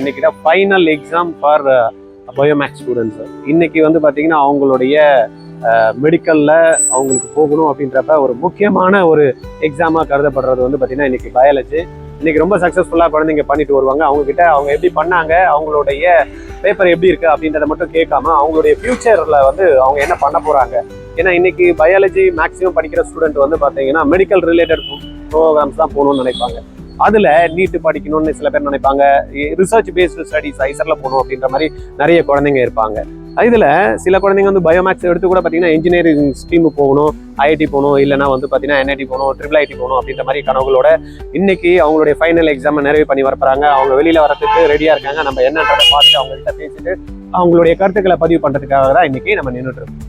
இன்னைக்கு தான் final exam for bio maths students. இன்னைக்கு வந்து பார்த்தீங்கன்னா அவங்களுடைய மெடிக்கலில் அவங்களுக்கு போகணும் அப்படின்றப்ப ஒரு முக்கியமான ஒரு எக்ஸாமாக கருதப்படுறது வந்து பார்த்தீங்கன்னா இன்னைக்கு பயாலஜி. இன்னைக்கு ரொம்ப சக்ஸஸ்ஃபுல்லாக குழந்தைங்க பண்ணிட்டு வருவாங்க. அவங்ககிட்ட அவங்க எப்படி பண்ணாங்க, அவங்களுடைய பேப்பர் எப்படி இருக்கு அப்படின்றத மட்டும் கேட்காம அவங்களுடைய ஃபியூச்சரில் வந்து அவங்க என்ன பண்ண போகிறாங்க. ஏன்னா இன்னைக்கு பயாலஜி மேக்ஸிமம் படிக்கிற ஸ்டூடெண்ட் வந்து பார்த்தீங்கன்னா மெடிக்கல் ரிலேட்டட் ப்ரோக்ராம்ஸ் தான் போகணும்னு நினைப்பாங்க. அதில் நீட்டு படிக்கணும்னு சில பேர் நினைப்பாங்க. ரிசர்ச் பேஸ்டு ஸ்டடீஸ் ஐசரில் போகணும் அப்படின்ற மாதிரி நிறைய குழந்தைங்க இருப்பாங்க. இதில் சில குழந்தைங்க வந்து பயோமேக்ஸ் எடுத்து கூட பார்த்தீங்கன்னா இன்ஜினியரிங் ஸ்ட்ரீம் போகணும், ஐஐடி போகணும், இல்லைனா வந்து பார்த்தீங்கன்னா என்ஐடி போகணும், IIIT போகணும் அப்படின்ற மாதிரி கனவுகளோட இன்னைக்கு அவங்களுடைய ஃபைனல் எக்ஸாமை நிறைவு பண்ணி வரப்போறாங்க. அவங்க வெளியில் வரதுக்கு ரெடியாக இருக்காங்க. நம்ம என்னன்றதை பார்த்துட்டு அவங்ககிட்ட பேசிட்டு அவங்களுடைய கருத்துக்களை பதிவு பண்ணுறதுக்காக தான் இன்னைக்கு நம்ம நின்றுட்டு இருக்கோம்.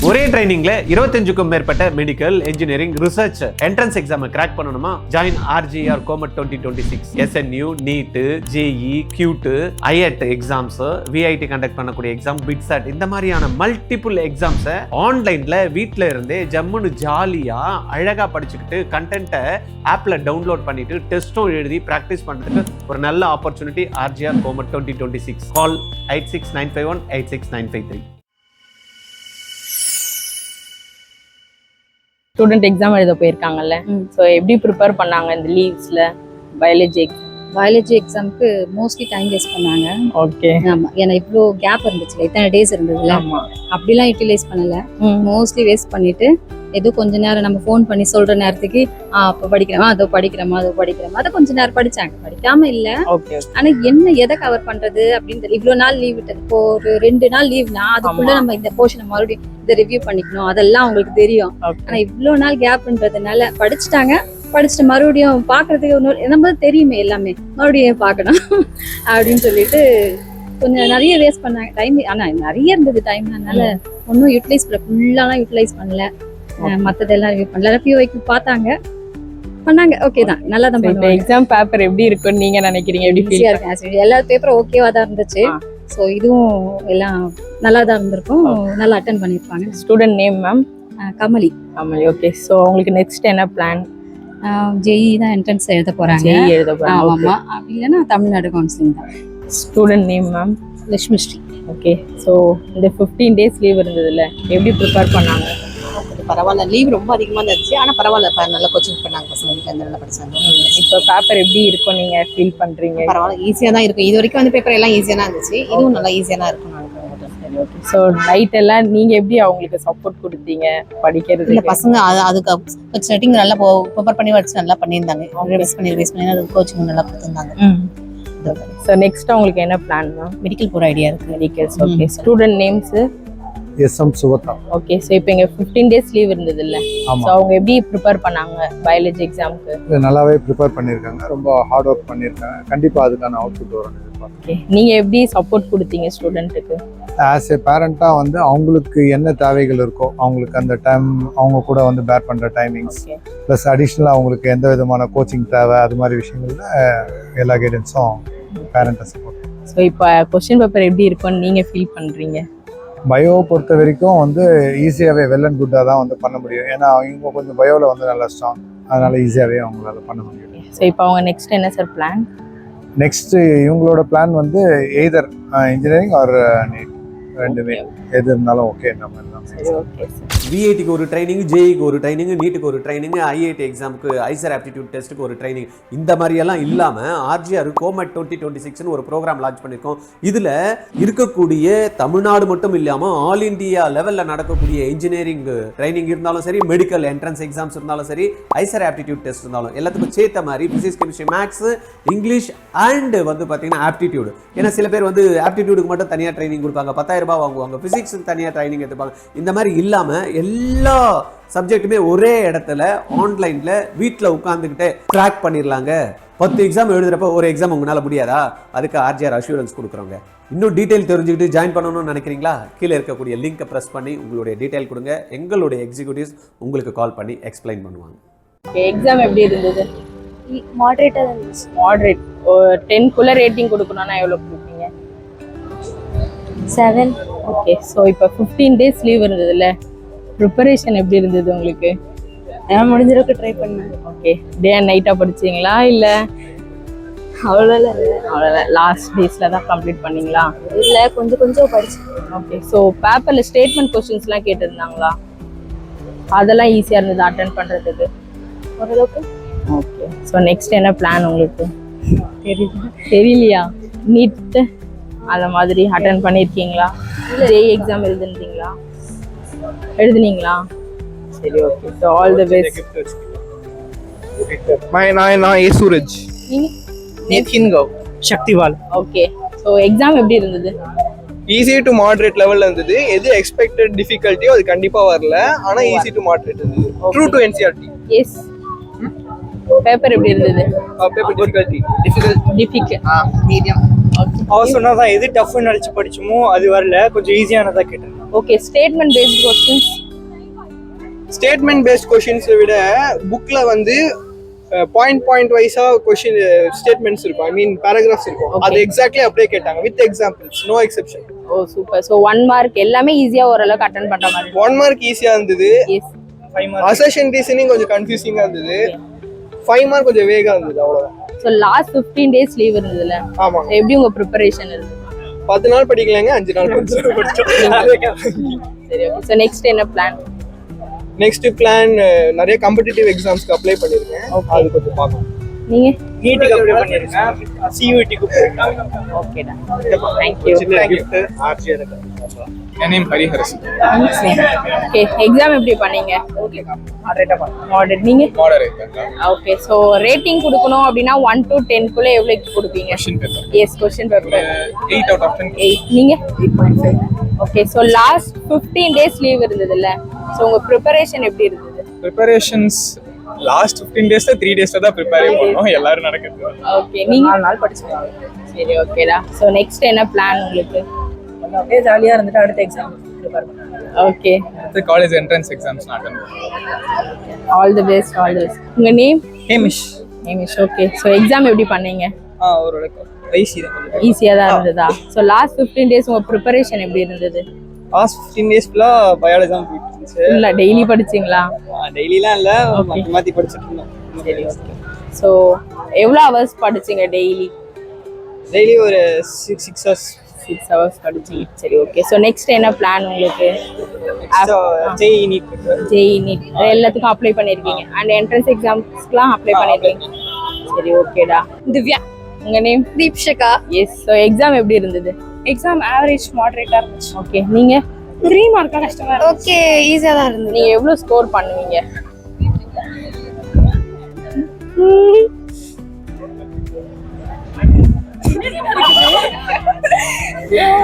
ஒரே ட்ரைனிங்ல 25க்கும் மேற்பட்ட medical, engineering, research entrance exam crack பண்ணணுமா? Join RGR COMET 2026. SNU, NEET, JEE, QT, IIT எக்ஸாம்ஸ், VIT கண்டக்ட் பண்ணக்கூடிய எக்ஸாம், BITSAT இந்த மாதிரியான மல்டிபிள் எக்ஸாம்ஸை ஆன்லைன்ல வீட்டில இருந்தே ஜம்முன்னு ஜாலியா அழகா படிச்சுக்கிட்டு கண்டென்ட்டை ஆப்ல டவுன்லோட் பண்ணிட்டு டெஸ்ட்டும் எழுதி பிராக்டிஸ் பண்றதுக்கு ஒரு நல்ல ஆப்பர்ச்சுனிட்டி. RGR COMET 2026. கால் 8695186953. ஸ்டூடெண்ட் எக்ஸாம் எழுத போயிருக்காங்கல்ல, ஸோ எப்படி ப்ரிப்பேர் பண்ணாங்க இந்த லீவ்ஸ்ல? பயாலஜி எக்ஸாமுக்கு மோஸ்ட்லி டைம் வேஸ்ட் பண்ணாங்க. ஓகே. ஆமா, ஏன்னா இவ்வளோ கேப் இருந்துச்சுல, இத்தனை டேஸ் இருந்ததுல, அப்படிலாம் யூட்டிலைஸ் பண்ணல. மோஸ்ட்லி வேஸ்ட் பண்ணிட்டு ஏதோ கொஞ்ச நேரம் நம்ம ஃபோன் பண்ணி சொல்ற நேரத்துக்கு அப்போ படிக்கிறோமா, அதோ படிக்கிறோமா, அதை கொஞ்ச நேரம் படிச்சாங்க. படிக்காம இல்ல, ஆனா என்ன எதை கவர் பண்றது அப்படின்னு இவ்வளவு நாள் லீவ் விட்டது. இப்போ ஒரு 2 நாள் லீவ்னா அதுக்குள்ள நம்ம இந்த போர்ஷனை மறுபடியும் இதை ரிவ்யூ பண்ணிக்கணும், அதெல்லாம் அவங்களுக்கு தெரியும். ஆனா இவ்வளவு நாள் கேப்ன்றதுனால படிச்சுட்டாங்க. படிச்சுட்டு மறுபடியும் பாக்குறதுக்கு நம்ம தெரியுமே எல்லாமே, மறுபடியும் பார்க்கணும் அப்படின்னு சொல்லிட்டு கொஞ்சம் நிறைய வேஸ்ட் பண்ணாங்க டைம். ஆனா நிறைய இருந்தது டைம், அதனால ஒன்னும் யூட்டிலைஸ் பண்ணல, ஃபுல்லாலாம் யூட்டிலைஸ் பண்ணல. மத்ததெல்லாம் ரிவ்யூ பண்ணல. ரிவ்யூ பார்த்தாங்க, பண்ணாங்க. ஓகே தான், நல்லா தான் பண்ணுவாங்க. எக்ஸாம் பேப்பர் எப்படி இருக்குன்னு நீங்க நினைக்கிறீங்க? எப்படி ஃபீல் இருக்கு? எல்லா பேப்பரும் ஓகேவா தான் இருந்துச்சு. ஸோ இதுவும் எல்லாம் நல்லா தான் இருந்திருக்கும். நல்லா அட்டென்ட் பண்ணியிருப்பாங்க. Student name ma'am? Kamali. Okay. So உங்களுக்கு நெக்ஸ்ட் என்ன பிளான்? JEE தான் என்ட்ரன்ஸ் எழுத போறாங்க. ஆமா, அப்படி இல்லைன்னா தமிழ்நாடு கவுன்சிலிங் தான். Student name ma'am? Lakshmi Sri. Okay. So இந்த 15 days லீவ் இருந்ததுல எப்படி ப்ரிப்பேர் பண்ணாங்க? பரவாயில்ல, லீவ் ரொம்ப அதிகமாக இருந்துச்சு. ஆனால் பரவாயில்ல, நல்லா கோச்சிங் பண்ணாங்க பசங்க, வீட்டில் நல்லா படிச்சாங்க. இப்போ பேப்பர் எப்படி இருக்கும் நீங்க ஃபீல் பண்றீங்க? பரவாயில்ல, ஈஸியாக தான் இருக்கும். இது வரைக்கும் வந்து பேப்பர் எல்லாம் ஈஸியாக தான் இருந்துச்சு. இதுவும் நல்லா ஈஸியாக தான் இருக்கும் நினைக்கிறேன். ஸோ நைட் எல்லாம் நீங்க எப்படி அவங்களுக்கு சப்போர்ட் கொடுத்தீங்க படிக்கிறது? இல்லை, பசங்க அதுக்கு செட்டிங் நல்லா ப்ரிப்பேர் பண்ணி வச்சு நல்லா பண்ணியிருந்தாங்க. ரிவைஸ் பண்ணி அது கோச்சிங் நல்லா கொடுத்துருந்தாங்க. ஸோ நெக்ஸ்ட் அவங்களுக்கு என்ன பிளான் மேம்? மெடிக்கல் போகிற ஐடியா இருக்குது. Medicals. Okay. Student names? SM சுகதா. ஓகே. ஸோ இப்போ இங்கே 15 days லீவ் இருந்தது இல்லை? ஸோ அவங்க எப்படி ப்ரிப்பேர் பண்ணாங்க பயாலஜி எக்ஸாமுக்கு? நல்லாவே ப்ரிப்பேர் பண்ணியிருக்காங்க, ரொம்ப ஹார்ட் ஒர்க் பண்ணியிருக்காங்க. கண்டிப்பாக அதுக்கான அவுட்புட் வரும். ஓகே. நீங்கள் எப்படி சப்போர்ட் கொடுத்தீங்க ஸ்டூடெண்ட்டுக்கு? ஆஸ் ஏ பேரண்ட்டாக வந்து அவங்களுக்கு என்ன தேவைகள் இருக்கோ அவங்களுக்கு அந்த டைம் அவங்க கூட வந்து பேர் பண்ணுற டைமிங்ஸ் ப்ளஸ் அடிஷ்னலாக அவங்களுக்கு எந்த விதமான கோச்சிங் தேவை அது மாதிரி விஷயங்கள்ல எல்லா கைடன்ஸும் பேரண்ட்டை சப்போர்ட். ஸோ இப்போ கொஸ்டின் பேப்பர் எப்படி இருக்கும்னு நீங்கள் ஃபீல் பண்ணுறீங்க? பயோவை பொறுத்த வரைக்கும் வந்து ஈஸியாகவே வெல் அண்ட் குட்டாக தான் வந்து பண்ண முடியும். ஏன்னா அவங்க கொஞ்சம் பயோவில் வந்து நல்லா ஸ்ட்ராங், அதனால ஈஸியாகவே அவங்களால பண்ண முடியும். ஸோ இப்போ அவங்க நெக்ஸ்ட் என்ன சார் பிளான்? நெக்ஸ்ட் இவங்களோட பிளான் வந்து எய்தர் இன்ஜினியரிங் ஆர் நீட், ரெண்டுமே எது இருந்தாலும் ஓகேன்ற மாதிரி தான். Okay sir. VITக்கு ஒரு ட்ரைனிங், JEEக்கு ஒரு ட்ரைனிங், நீட்டுக்கு ஒரு ட்ரைனிங், IIT எக்ஸாமுக்கு ஐசர் ஆப்டிடியூட் டெஸ்ட்டுக்கு ஒரு ட்ரைனிங், இந்த மாதிரியெல்லாம் இல்லாமல் RGR COMET 2026 ஒரு ப்ரோக்ராம் லான்ச் பண்ணியிருக்கோம். இதில் இருக்கக்கூடிய தமிழ்நாடு மட்டும் இல்லாமல் ஆல் இண்டியா லெவலில் நடக்கக்கூடிய இன்ஜினியரிங் ட்ரைனிங் இருந்தாலும் சரி, மெடிக்கல் என்ட்ரன்ஸ் எக்ஸாம்ஸ் இருந்தாலும் சரி, ஐசர் ஆப்டிடியூட் டெஸ்ட் இருந்தாலும் எல்லாத்துக்கும் சேர்த்த மாதிரி physics, chemistry, maths, English and வந்து பார்த்தீங்கன்னா ஆப்டிடியூடு. ஏன்னா சில பேர் வந்து ஆப்டிடியூடுக்கு மட்டும் தனியாக ட்ரைனிங் கொடுப்பாங்க, 10,000 ரூபாய் வாங்குவாங்க. பிசிக்ஸுக்கு தனியாக ட்ரைனிங் எடுத்துப்பாங்க. இந்த மாதிரி இல்லாமல் எல்லா சப்ஜெக்ட்டுமே ஒரே இடத்துல ஆன்லைன்ல வீட்டில் உட்காந்துக்கிட்டே ட்ராக் பண்ணிடலாங்க. 10 எக்ஸாம் எழுதுறப்ப ஒரு எக்ஸாம் உங்களால் முடியாதா? அதுக்கு RGR அஷூரன்ஸ் கொடுக்குறோங்க. இன்னும் டீட்டெயில் தெரிஞ்சுக்கிட்டு ஜாயின் பண்ணணும்னு நினைக்கிறீங்களா? கீழே இருக்கக்கூடிய லிங்கை ப்ரெஸ் பண்ணி உங்களுடைய டீட்டெயில் கொடுங்க. எங்களுடைய எக்ஸிக்யூட்டிவ்ஸ் உங்களுக்கு கால் பண்ணி எக்ஸ்பிளைன் பண்ணுவாங்க. எக்ஸாம் எப்படி இருந்தது? மாடரேட்டாக இருந்துச்சு. மாடரேட். 10க்குள்ள ரேட்டிங் கொடுக்கணும்னா எவ்வளோ கொடுப்பீங்க? 7. ஓகே. ஸோ இப்போ 15 days லீவ் இருந்ததுல்ல, ப்ரிப்பரேஷன் எப்படி இருந்தது உங்களுக்கு? முடிஞ்ச அளவுக்கு ட்ரை பண்ணேன். ஓகே. டே அண்ட் நைட்டாக படிச்சிங்களா இல்லை அவ்வளோதான் லாஸ்ட் டேஸ்ல தான் கம்ப்ளீட் பண்ணீங்களா? இல்ல கொஞ்சம் கொஞ்சம் படிச்சேன். ஓகே. ஸோ பேப்பர்ல ஸ்டேட்மெண்ட் கொஸ்டின்ஸ்லாம் கேட்டிருந்தாங்களா? அதெல்லாம் ஈஸியா இருந்தது அட்டென்ட் பண்றதுக்கு? ஓரளவுக்கு. ஓகே. ஸோ நெக்ஸ்ட் என்ன பிளான் உங்களுக்கு? தெரியலையா? நீட் அந்த மாதிரி அட்டென்ட் பண்ணியிருக்கீங்களா? ஜேஇ எக்ஸாம் எழுதுனீங்களா? சரி, okay. So all the best. நான் ஏ சூரஜ். நீங்க? நிதின் கவ் சக்திவால். ஓகே. ஸோ எக்ஸாம் எப்படி இருந்தது? ஈஸி டு மாடரேட் லெவல்ல இருந்தது. எது எக்ஸ்பெக்டட் டிஃபிகல்ட்டியோ அது கண்டிப்பா வரல. ஆனா ஈஸி டு மாடரேட் இருந்தது. True to NCERT. Yes. Paper எப்படி இருந்தது? Paper difficult medium. ஓகே. அவர் சொன்னதான் எது டஃப்னு நினைச்சு படிச்சோமோ அது வரல, கொஞ்சம் ஈஸியானதா கேட்டேன். Okay. Statement based questions. Statement based கொஸ்டின்ஸை விட புக்ல வந்து பாயிண்ட் வைஸா கொஸ்டின் ஸ்டேட்மெண்ட்ஸ் இருக்கும். ஐ மீன் பேராகிராஃப்ஸ் இருக்கும். அது எக்ஸாக்ட்லி அப்படியே கேட்டாங்க with examples, no exception. Oh super. So 1 mark எல்லாமே ஈஸியா ஓரளவுக்கு அட்டென்ட் பண்ற மாதிரி. 1 மார்க் ஈஸியா இருந்தது. எஸ். 5 மார்க் அசர்ஷன் ரீசனிங் கொஞ்சம் கன்ஃபியூசிங்கா இருந்தது. 5 மார்க் கொஞ்சம் வேகா இருந்தது, அவ்வளவுதான். ஸோ லாஸ்ட் 15 டேஸ் லீவ் இருந்ததுல, ஆமா. எப்படி உங்க ப்ரிப்பரேஷன் இருந்தது? 10 நாள் படிக்கலங்க, 5 நாள் படிச்சோம். சரி, ஓகே. ஸோ நெக்ஸ்ட் என்ன பிளான்? நெக்ஸ்ட் பிளான் நிறைய காம்படிட்டிவ் எக்ஸாம்ஸ்க்கு அப்ளை பண்ணிருக்கேன். அது கொஞ்சம் பார்க்கணும். நீங்க? நீட்டுக்கு அப்ளை பண்ணிருக்கேன். சியூஇடிக்கு போறேன். ஓகேடா. Thank you. சின்ன gift ஆர்ஜிஆர். என் நேம் ஹரிஹரன். ஓகே. எக்ஸாம் எப்படி பண்ணீங்க? மாடரேட்டா பண்ணேன். மாடரேட். நீங்க? மாடரேட். ஓகே. ஸோ ரேட்டிங் கொடுக்கணும் அப்படின்னா 1 to 10 குள்ள எவ்வளவு கொடுப்பீங்க? Question paper. Yes, question paper 8 out of 10. 8. நீங்க? 8.5. Okay. So last 15 days leave இருந்ததுல்ல, ஸோ உங்க ப்ரிப்பரேஷன் எப்படி இருந்தது? ப்ரிப்பரேஷன்ஸ் லாஸ்ட் 15 டேஸ்ல 3 டேஸ்ல தான் ப்ரிப்பேர் பண்ணோம். எல்லாரும் நடக்குது. ஓகே. நீங்க? 4 நாள் படிச்சேன். சரி, ஓகேடா. ஸோ நெக்ஸ்ட் என்ன பிளான் உங்களுக்கு? அப்படியே ஜாலியா இருந்துட்டு அடுத்த எக்ஸாம் ப்ரிப்பேர் பண்ணேன். ஓகே. அடுத்து college entrance exams attend all the best. உங்க name? Hamish. நேமிஷ். Okay. So exam எப்படி பண்ணீங்க? ஓரளவுக்கு ஈஸி தான். ஈஸியா தான் இருந்ததா? ஸோ லாஸ்ட் 15 டேஸ் உங்க ப்ரிப்பரேஷன் எப்படி இருந்தது? லாஸ்ட் 15 டேஸ் ஃபுல்லா பயாலஜி தான் போயிட்டு இருந்துச்சு. இல்ல டெய்லி படிச்சீங்களா? டெய்லிலாம் இல்ல, Okay. மாத்தி மாத்தி படிச்சிட்டு இருந்தோம். சரி, ஓகே. ஸோ எவ்வளோ ஹவர்ஸ் படிச்சீங்க டெய்லி? டெய்லி ஒரு 6 hours. 6 hours படிச்சீங்க. சரி, ஓகே. ஸோ நெக்ஸ்ட் என்ன பிளான் உங்களுக்கு? ஜேஇ நீட் ஜேஇ நீட் எல்லாத்துக்கும் அப்ளை பண்ணிருக்கீங்க அண்ட் என்ட்ரன்ஸ் எக்ஸாம்ஸ்க்குலாம் அப்ளை பண்ணிருக்கீங்க. சரி, ஓகேடா. திவ்யா. உங்க name? Deepshikha. Yes. So exam எப்படி இருந்தது? எக்ஸாம் ஆவரேஜ் மாடரேட்டா இருந்துச்சு. ஓகே. நீங்க? 3 மார்க்கா கஷ்டமா இருந்துச்சு. ஓகே, ஈஸியா தான் இருந்தது. நீங்க எவ்வளவு ஸ்கோர் பண்ணுவீங்க?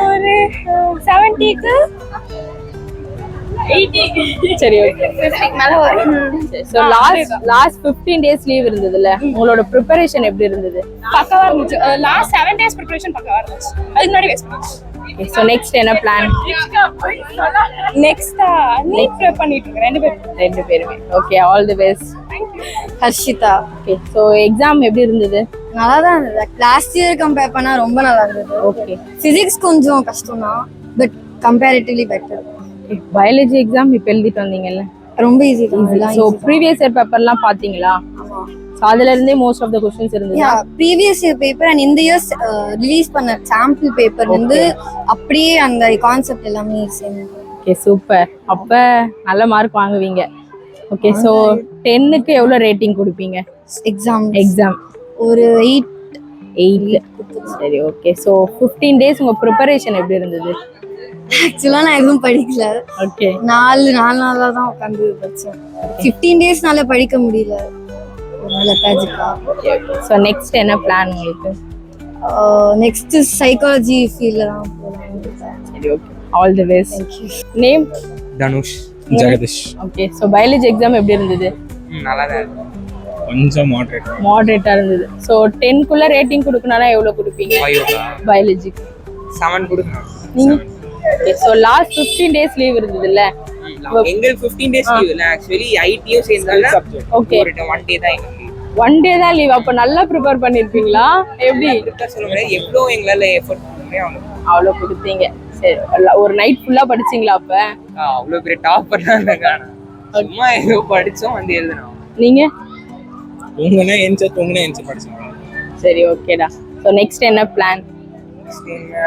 ஒரு 70க்கு 80. சரி, ஓகே. 50 மேல வரும். ஸோ லாஸ்ட் 15 டேஸ் லீவ் இருந்ததுல, உங்களோட ப்ரிப்பரேஷன் எப்படி இருந்தது? பக்கவா இருந்துச்சு. லாஸ்ட் 7 டேஸ் ப்ரிப்பரேஷன் பக்கவா இருந்துச்சு. அதுக்கு முன்னாடி வேஸ்ட் பண்ணிச்சு. ஸோ நெக்ஸ்ட் என்ன பிளான்? நெக்ஸ்ட் நீட் ப்ரிப்பேர் பண்ணிட்டு இருக்கேன். 2 பேருமே. Okay. All the best. Harshitha. Okay. So exam எப்படி இருந்தது? நல்லா தான் இருந்தது. லாஸ்ட் இயர் கம்பேர் பண்ணா ரொம்ப நல்லா இருந்தது. ஓகே. பிசிக்ஸ் கொஞ்சம் கஷ்டம் தான், but comparatively better. Biology exam இப்போ எழுதிட்டு வந்தீங்கல்ல, ரொம்ப ஈஸி தான். ஸோ ப்ரீவியஸ் இயர் பேப்பர்லாம் பார்த்தீங்களா? ஸோ அதுல இருந்தே மோஸ்ட் ஆஃப் த क्वेश्चंस இருந்தது. ப்ரீவியஸ் இயர் பேப்பர் அண்ட் இந்த இயர்ஸ் ரிலீஸ் பண்ண சாம்பிள் பேப்பர் வந்து அப்படியே அந்த கான்செப்ட் எல்லாமே சேம். Okay, super. அப்ப நல்ல மார்க் வாங்குவீங்க. ஓகே. ஸோ 10க்கு எவ்வளோ ரேட்டிங் கொடுப்பீங்க? எக்ஸாம் ஒரு 8. சரி, ஓகே. ஸோ 15 டேஸ் உங்க ப்ரிப்பரேஷன் எப்படி இருந்தது? ஆக்சுவலா நான் எதுவும் படிக்கல. ஓகே. 4 நாளா தான் உட்காந்து படிச்சேன். 15 டேஸ்னால படிக்க முடியல. ஸோ நெக்ஸ்ட் என்ன பிளான் உங்களுக்கு? நெக்ஸ்ட் சைக்காலஜி ஃபீல்ட்ல தான் போகலாம். சரி, okay. All the best. Name? Dhanush Jagadish. Okay. So biology exam எப்படி இருந்தது? நல்லா தான் இருக்கு. கொஞ்சம் மாடரேட்டா இருந்தது. ஸோ 10க்குள்ள ரேட்டிங் கொடுக்கணும்னா எவ்வளவு கொடுப்பீங்க? பயாலஜி 7 கொடுக்கணும். நீங்க? Okay. So last 15 days leave இருந்ததுல்ல, எங்களுக்கு 15 டேஸ் லீவ் இல்ல, ஆக்சுவலி ஐடியும் சேர்ந்தால ஓகே ஒரு 1 டே தான் எங்களுக்கு. 1 டே தான் லீவ். அப்ப நல்லா ப்ரிப்பேர் பண்ணிருப்பீங்களா? எப்படி சொல்ல முடியாது, எவ்வளோ எங்களால எஃபோர்ட் பண்ண முடியும் அவ்வளோ கொடுத்தீங்க. சரி, ஒரு நைட் ஃபுல்லா படிச்சீங்களா? அப்ப அவ்வளோ பெரிய டாப் பண்ணாங்க. சும்மா ஏதோ படிச்சோம் வந்து எழுதணும். நீங்க? தூங்குனா எந்திச்சு படிச்சோம். சரி ஓகேடா. ஸோ நெக்ஸ்ட் என்ன பிளான்?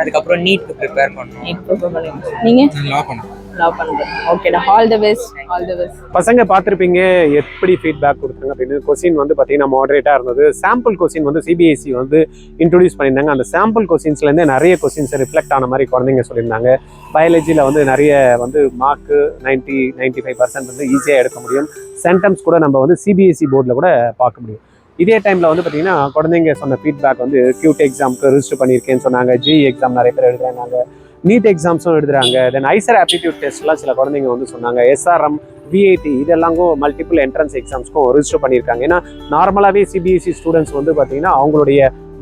அதுக்கப்புறம் நீட் ப்ரிப்பேர் பண்ணணும். நீட் ப்ரிப்பேர் பண்ணுங்க. நீங்கள் லா பண்ணணும். லவ் பண்ணுறேன். ஓகேடா, all the best. All the best. பசங்க பார்த்துருப்பீங்க எப்படி ஃபீட்பேக் கொடுத்தாங்க அப்படின்னு. கொஸ்டின் வந்து பார்த்தீங்கன்னா மாடரேட்டாக இருந்தது. சாம்பிள் கொஸ்டின் வந்து சிபிஎஸ்சி வந்து இன்ட்ரடியூஸ் பண்ணியிருந்தாங்க. அந்த சாம்பிள் கொஸ்டின்ஸ்லேருந்தே நிறைய கொஸ்டின்ஸ் ரிஃப்ளெக்ட் ஆன மாதிரி குழந்தைங்க சொல்லியிருந்தாங்க. பயாலஜியில் வந்து நிறைய வந்து மார்க்கு 95% வந்து ஈஸியாக எடுக்க முடியும். சென்டம்ஸ் கூட நம்ம வந்து சிபிஎஸ்சி போர்டில் கூட பார்க்க முடியும். இதே டைமில் வந்து பார்த்தீங்கன்னா குழந்தைங்க சொன்ன ஃபீட்பேக் வந்து கியூட் எக்ஸாமுக்கு ரிஜிஸ்டர் பண்ணியிருக்கேன்னு சொன்னாங்க. ஜிஇ எக்ஸாம் நிறைய பேர் எழுதுறாங்க, நீட் எக்ஸாம்ஸும் எழுதுறாங்க. தென் ஐசர் ஆப்டிடியூட் டெஸ்ட்லாம் சில குழந்தைங்க வந்து சொன்னாங்க. எஸ்ஆர்எம், விஐடி இதெல்லாமும் மல்டிபிள் என்ட்ரன்ஸ் எக்ஸாம்ஸ்க்கும் ரிஜிஸ்டர் பண்ணியிருக்காங்க. ஏன்னா நார்மலாகவே சிபிஎஸ்சி ஸ்டூடெண்ட்ஸ் வந்து பார்த்தீங்கன்னா அவங்களுடைய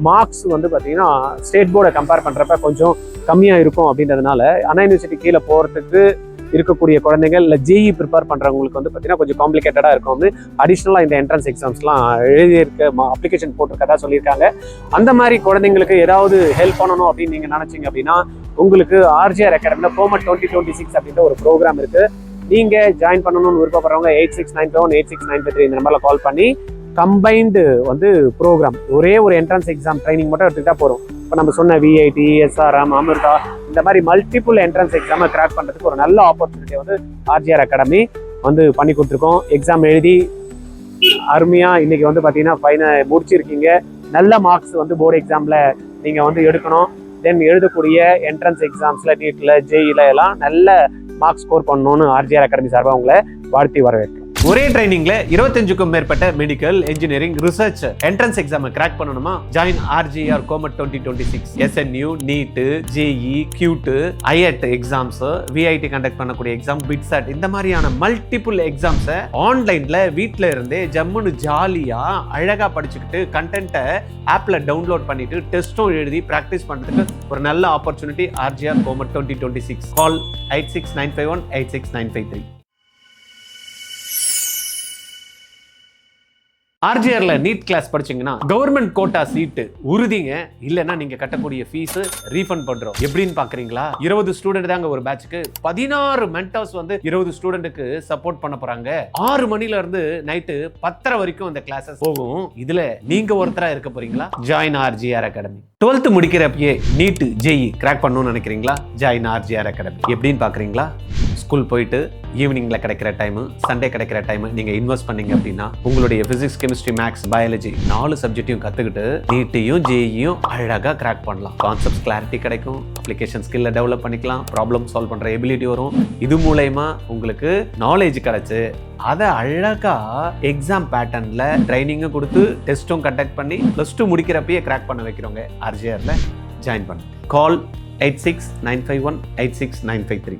மார்க்ஸ் வந்து பார்த்தீங்கன்னா ஸ்டேட் போர்டை கம்பேர் பண்ணுறப்ப கொஞ்சம் கம்மியாக இருக்கும். அப்படின்றதுனால அண்ணா யூனிவர்சிட்டி கீழே போகிறதுக்கு இருக்கக்கூடிய குழந்தைகள் இல்லை ஜிஇ ப்ரிப்பேர் பண்ணுறவங்களுக்கு வந்து பார்த்தீங்கன்னா கொஞ்சம் காம்ப்ளிகேட்டடாக இருக்கும். வந்து அடிஷ்னலாக இந்த என்ட்ரன்ஸ் எக்ஸாம்ஸ்லாம் எழுதியிருக்க அப்ளிகேஷன் போட்டிருக்கதா சொல்லியிருக்காங்க. அந்த மாதிரி குழந்தைங்களுக்கு ஏதாவது ஹெல்ப் பண்ணணும் அப்படின்னு நீங்கள் நினச்சிங்க அப்படின்னா உங்களுக்கு ஆர்ஜிஆர் அகாடமியில் FOMAT 2026 அப்படின்ற ஒரு ப்ரோக்ராம் இருக்குது. நீங்கள் ஜாயின் பண்ணணும்னு விருப்பப்படுறவங்க 86918693 இந்த நம்பரில் கால் பண்ணி கம்பைன்டு வந்து ப்ரோக்ராம் ஒரே ஒரு என்ட்ரன்ஸ் எக்ஸாம் ட்ரைனிங் மட்டும் எடுத்துக்கிட்டா போதும். இப்போ நம்ம சொன்ன விஐடி, எஸ்ஆர்எம், அமிர்தா இந்த மாதிரி மல்டிபிள் என்ட்ரன்ஸ் எக்ஸாமை கிராக் பண்ணுறதுக்கு ஒரு நல்ல ஆப்பர்ச்சுனிட்டியை வந்து ஆர்ஜிஆர் அகாடமி வந்து பண்ணி கொடுத்துருக்கோம். எக்ஸாம் எழுதி அருமையாக இன்றைக்கி வந்து பார்த்தீங்கன்னா ஃபைனல் முடிச்சிருக்கீங்க. நல்ல மார்க்ஸ் வந்து போர்டு எக்ஸாமில் நீங்கள் வந்து எடுக்கணும். தென் எழுதக்கூடிய என்ட்ரன்ஸ் எக்ஸாம்ஸில் நீட்டில் ஜேஇல எல்லாம் நல்ல மார்க்ஸ் ஸ்கோர் பண்ணணும்னு ஆர்ஜிஆர் அகாடமி சார்பாக உங்களை வாழ்த்தி வரவேற்கிறோம். ஒரே ட்ரைனிங்ல 25க்கும் மேற்பட்ட medical, engineering, research entrance exam crack பண்ணணுமா? Join RGR FOMAT 2026. SNU, NEET, JEE, CUET, IIT exams, VIT conduct பண்ணக்கூடிய எக்ஸாம், பிட்சாட் இந்த மாதிரியான மல்டிபிள் எக்ஸாம்ஸை ஆன்லைன்ல வீட்டில இருந்தே ஜம்முன்னு ஜாலியா அழகா படிச்சுக்கிட்டு கண்டென்ட்டை ஆப்ல டவுன்லோட் பண்ணிட்டு டெஸ்ட்டும் எழுதி பிராக்டிஸ் பண்றதுக்கு ஒரு நல்ல ஆப்பர்ச்சுனிட்டி ஆர்ஜிஆர் FOMAT 2026. கால் 8695186953. ஆர்ஜிஆர்ல நீட் கிளாஸ் படிச்சீங்கன்னா கவர்மெண்ட் கோட்டா சீட்டு உறுதிங்க. இல்லைன்னா நீங்க கட்டக்கூடிய ஃபீஸ் ரீஃபண்ட் பண்றோம். எப்படின்னு பாக்குறீங்களா? 20 ஸ்டூடெண்ட் தாங்க ஒரு பேட்சுக்கு. 16 மென்டர்ஸ் வந்து 20 ஸ்டூடெண்ட்டுக்கு சப்போர்ட் பண்ண போறாங்க. 6 மணில இருந்து நைட்டு 10:30 வரைக்கும் அந்த கிளாஸஸ் போகும். இதுல நீங்க ஒருத்தரா இருக்க போறீங்களா? Join RGR academy. 12th முடிக்கிறப்பயே நீட், ஜேஇ கிராக் பண்ணணும்னு நினைக்கிறீங்களா? Join RGR academy. எப்படின்னு பாக்குறீங்களா? ஸ்கூல் போயிட்டு ஈவினிங்ல கிடைக்கிற டைம், சண்டே கிடைக்கிற டைம் நீங்க இன்வெஸ்ட் பண்ணீங்க அப்படின்னா உங்களுடைய பிசிக்ஸ், கெமிஸ்ட்ரி, மேக்ஸ், பயாலஜி 4 சப்ஜெக்டையும் கத்துக்கிட்டு நீட்டையும் ஜேஇயும் அழகா கிராக் பண்ணலாம். கான்செப்ட் கிளாரிட்டி கிடைக்கும், அப்ளிகேஷன் ஸ்கில்ல டெவலப் பண்ணிக்கலாம், ப்ராப்ளம் சால்வ் பண்ற எபிலிட்டி வரும். இது மூலமா உங்களுக்கு நாலேஜ் கிடைச்சு அதை அழகா எக்ஸாம் பேட்டர்ன்ல ட்ரைனிங்கும் கொடுத்து டெஸ்ட்டும் கண்டக்ட் பண்ணி +2 முடிக்கிறப்பயே கிராக் பண்ண வைக்கிறவங்க ஆர்ஜிஆர்ல ஜாயின் பண்ணுங்க. கால் 8695186953.